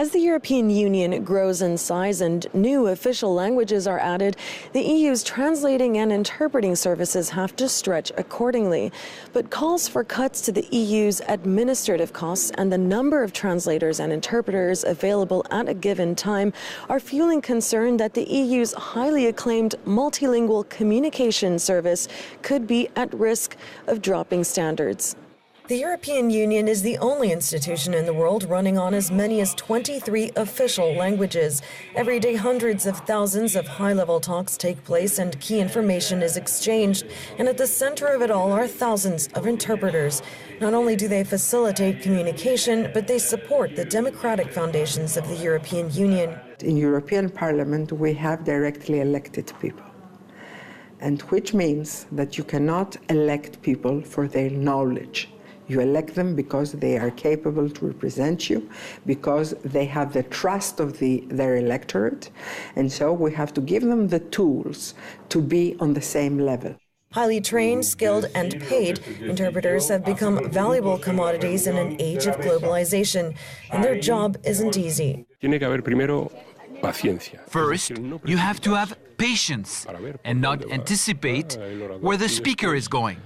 As the European Union grows in size and new official languages are added, the EU's translating and interpreting services have to stretch accordingly. But calls for cuts to the EU's administrative costs and the number of translators and interpreters available at a given time are fueling concern that the EU's highly acclaimed multilingual communication service could be at risk of dropping standards. The European Union is the only institution in the world running on as many as 23 official languages. Every day, hundreds of thousands of high-level talks take place and key information is exchanged. And at the center of it all are thousands of interpreters. Not only do they facilitate communication, but they support the democratic foundations of the European Union. In European Parliament, we have directly elected people, and which means that you cannot elect people for their knowledge. You elect them because they are capable to represent you, because they have the trust of their electorate, and so we have to give them the tools to be on the same level. Highly trained, skilled, and paid, interpreters have become valuable commodities in an age of globalization, and their job isn't easy. First, you have to have patience and not anticipate where the speaker is going.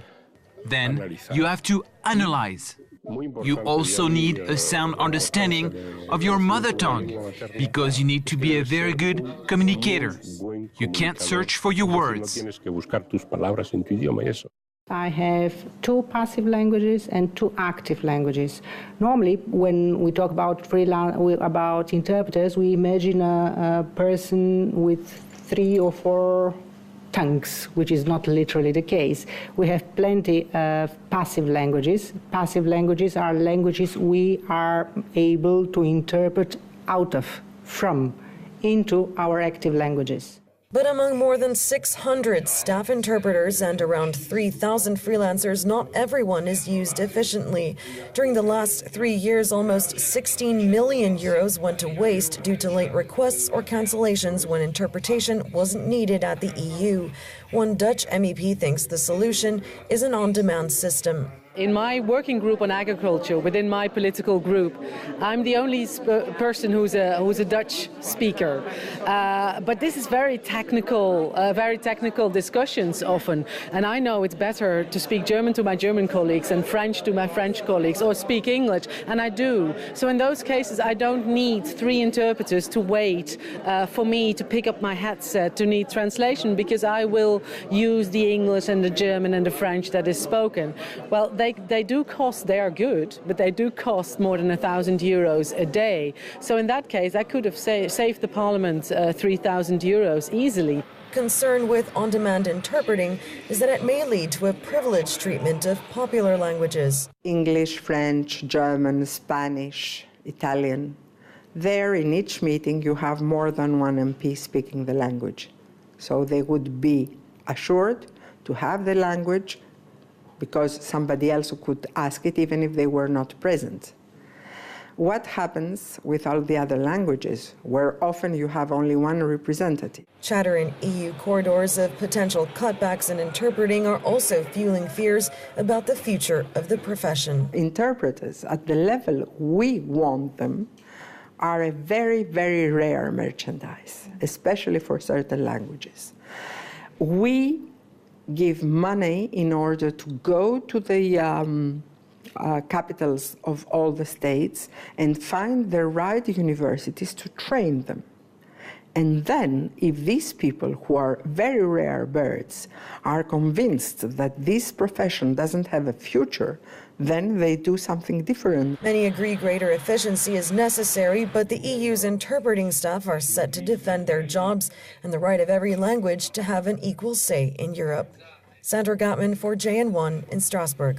Then you have to analyze. You also need a sound understanding of your mother tongue, because you need to be a very good communicator. You can't search for your words. I have 2 passive languages and 2 active languages. Normally, when we talk about interpreters, we imagine a person with 3 or 4 tongues, which is not literally the case. We have plenty of passive languages. Passive languages are languages we are able to interpret from, into our active languages. But among more than 600 staff interpreters and around 3,000 freelancers, not everyone is used efficiently. During the last 3 years, almost 16 million euros went to waste due to late requests or cancellations when interpretation wasn't needed at the EU. One Dutch MEP thinks the solution is an on-demand system. In my working group on agriculture, within my political group, I'm the only person who's a Dutch speaker. But this is very technical discussions often. And I know it's better to speak German to my German colleagues and French to my French colleagues, or speak English, and I do. So in those cases, I don't need 3 interpreters to wait for me to pick up my headset to need translation, because I will use the English and the German and the French that is spoken. Well, they do cost, they are good, but they do cost more than €1,000 a day. So in that case, I could have saved the Parliament €3,000 easily. Concern with on-demand interpreting is that it may lead to a privileged treatment of popular languages. English, French, German, Spanish, Italian. There, in each meeting, you have more than one MP speaking the language. So they would be assured to have the language because somebody else could ask it even if they were not present. What happens with all the other languages, where often you have only one representative? Chatter in EU corridors of potential cutbacks in interpreting are also fueling fears about the future of the profession. Interpreters, at the level we want them, are a very, very rare merchandise, especially for certain languages. We give money in order to go to the capitals of all the states and find the right universities to train them. And then, if these people, who are very rare birds, are convinced that this profession doesn't have a future, then they do something different. Many agree greater efficiency is necessary, but the EU's interpreting staff are set to defend their jobs and the right of every language to have an equal say in Europe. Sandra Gottman for JN1 in Strasbourg.